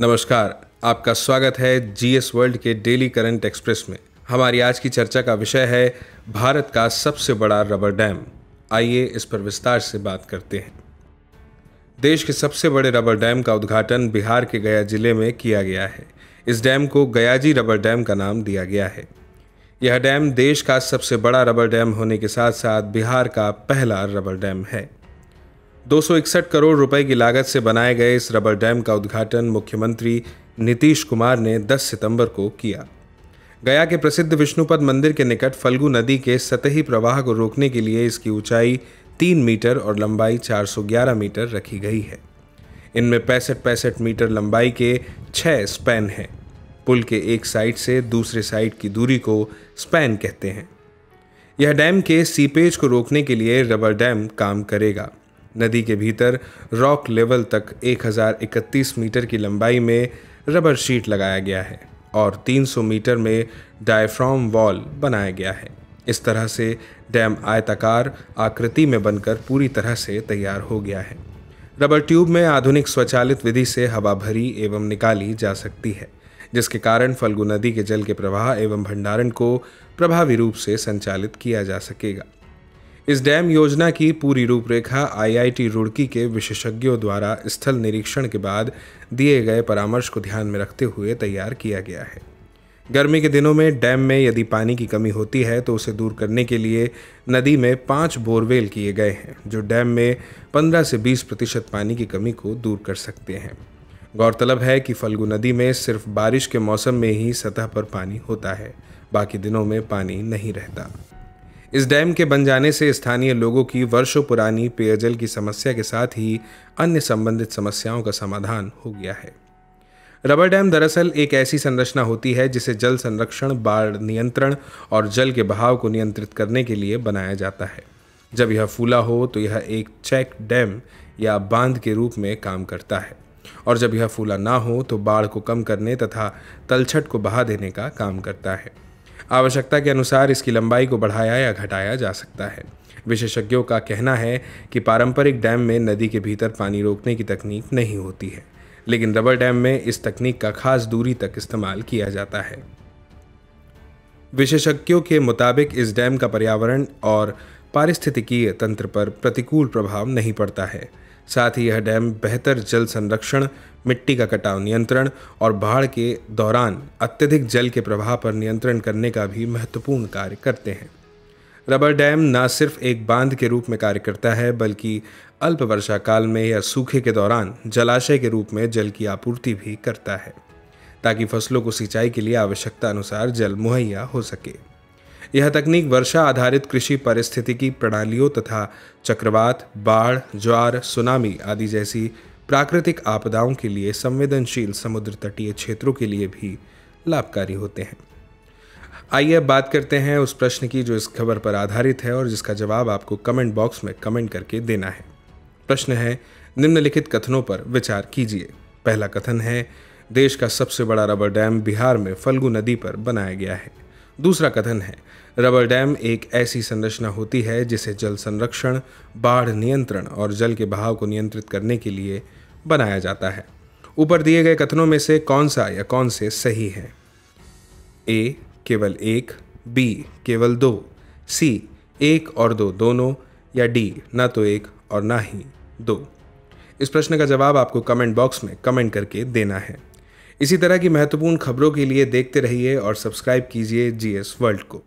नमस्कार, आपका स्वागत है जीएस वर्ल्ड के डेली करंट एक्सप्रेस में। हमारी आज की चर्चा का विषय है भारत का सबसे बड़ा रबर डैम। आइए इस पर विस्तार से बात करते हैं। देश के सबसे बड़े रबर डैम का उद्घाटन बिहार के गया जिले में किया गया है। इस डैम को गयाजी रबर डैम का नाम दिया गया है। यह डैम देश का सबसे बड़ा रबर डैम होने के साथ साथ बिहार का पहला रबर डैम है। 261 करोड़ रुपए की लागत से बनाए गए इस रबर डैम का उद्घाटन मुख्यमंत्री नीतीश कुमार ने 10 सितंबर को किया। गया के प्रसिद्ध विष्णुपद मंदिर के निकट फल्गु नदी के सतही प्रवाह को रोकने के लिए इसकी ऊंचाई 3 मीटर और लंबाई 411 मीटर रखी गई है। इनमें 65 मीटर लंबाई के 6 स्पैन हैं। पुल के एक साइड से दूसरे साइड की दूरी को स्पैन कहते हैं। यह डैम के सीपेज को रोकने के लिए रबर डैम काम करेगा। नदी के भीतर रॉक लेवल तक 1031 मीटर की लंबाई में रबर शीट लगाया गया है और 300 मीटर में डायफ्राम वॉल बनाया गया है। इस तरह से डैम आयताकार आकृति में बनकर पूरी तरह से तैयार हो गया है। रबर ट्यूब में आधुनिक स्वचालित विधि से हवा भरी एवं निकाली जा सकती है, जिसके कारण फल्गु नदी के जल के प्रवाह एवं भंडारण को प्रभावी रूप से संचालित किया जा सकेगा। इस डैम योजना की पूरी रूपरेखा आईआईटी रुड़की के विशेषज्ञों द्वारा स्थल निरीक्षण के बाद दिए गए परामर्श को ध्यान में रखते हुए तैयार किया गया है। गर्मी के दिनों में डैम में यदि पानी की कमी होती है तो उसे दूर करने के लिए नदी में 5 बोरवेल किए गए हैं, जो डैम में 15 से 20% पानी की कमी को दूर कर सकते हैं। गौरतलब है कि फल्गु नदी में सिर्फ बारिश के मौसम में ही सतह पर पानी होता है, बाकी दिनों में पानी नहीं रहता। इस डैम के बन जाने से स्थानीय लोगों की वर्षों पुरानी पेयजल की समस्या के साथ ही अन्य संबंधित समस्याओं का समाधान हो गया है। रबर डैम दरअसल एक ऐसी संरचना होती है जिसे जल संरक्षण, बाढ़ नियंत्रण और जल के बहाव को नियंत्रित करने के लिए बनाया जाता है। जब यह फूला हो तो यह एक चेक डैम या बांध के रूप में काम करता है, और जब यह फूला ना हो तो बाढ़ को कम करने तथा तलछट को बहा देने का काम करता है। आवश्यकता के अनुसार इसकी लंबाई को बढ़ाया या घटाया जा सकता है। विशेषज्ञों का कहना है कि पारंपरिक डैम में नदी के भीतर पानी रोकने की तकनीक नहीं होती है, लेकिन रबर डैम में इस तकनीक का खास दूरी तक इस्तेमाल किया जाता है। विशेषज्ञों के मुताबिक इस डैम का पर्यावरण और पारिस्थितिकीय तंत्र पर प्रतिकूल प्रभाव नहीं पड़ता है। साथ ही यह डैम बेहतर जल संरक्षण, मिट्टी का कटाव नियंत्रण और बाढ़ के दौरान अत्यधिक जल के प्रवाह पर नियंत्रण करने का भी महत्वपूर्ण कार्य करते हैं। रबर डैम न सिर्फ एक बांध के रूप में कार्य करता है, बल्कि अल्प वर्षा काल में या सूखे के दौरान जलाशय के रूप में जल की आपूर्ति भी करता है, ताकि फसलों को सिंचाई के लिए आवश्यकता अनुसार जल मुहैया हो सके। यह तकनीक वर्षा आधारित कृषि पारिस्थितिकी प्रणालियों तथा चक्रवात, बाढ़, ज्वार, सुनामी आदि जैसी प्राकृतिक आपदाओं के लिए संवेदनशील समुद्र तटीय क्षेत्रों के लिए भी लाभकारी होते हैं। आइए अब बात करते हैं उस प्रश्न की जो इस खबर पर आधारित है और जिसका जवाब आपको कमेंट बॉक्स में कमेंट करके देना है। प्रश्न है, निम्नलिखित कथनों पर विचार कीजिए। पहला कथन है, देश का सबसे बड़ा रबर डैम बिहार में फल्गु नदी पर बनाया गया है। दूसरा कथन है, रबर डैम एक ऐसी संरचना होती है जिसे जल संरक्षण, बाढ़ नियंत्रण और जल के बहाव को नियंत्रित करने के लिए बनाया जाता है। ऊपर दिए गए कथनों में से कौन सा या कौन से सही हैं? ए केवल 1, बी केवल 2, सी 1 और 2 दोनों, या डी ना तो 1 और ना ही 2। इस प्रश्न का जवाब आपको कमेंट बॉक्स में कमेंट करके देना है। इसी तरह की महत्वपूर्ण खबरों के लिए देखते रहिए और सब्सक्राइब कीजिए जीएस वर्ल्ड को।